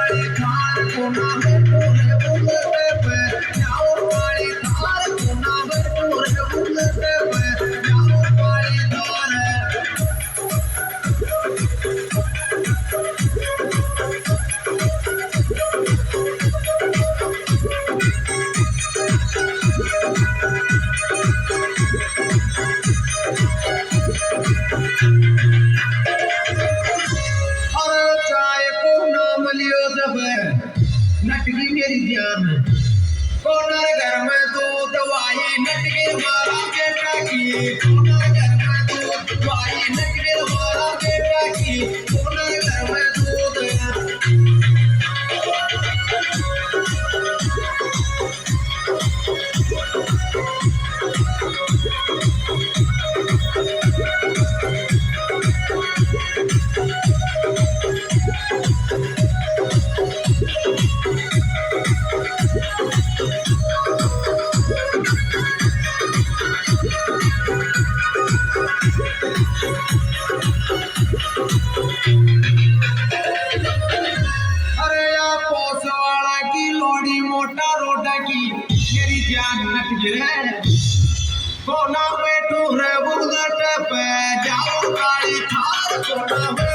काली थार कोना बैठो रे बुलेट पे जाओ काली थार कोना बैठो रे बुलेट पे जाओ काली थार नटकी मेरी जान कोना घर में दूध वाही नटके मारा बेटा की कोना घर में दूध वाही नटके मारा बेटा की कोना घर में दूध मोटा रोटा की मेरी जान नट गिरे कोना बैठो रे बुलेट पे जाओ काली थार कोना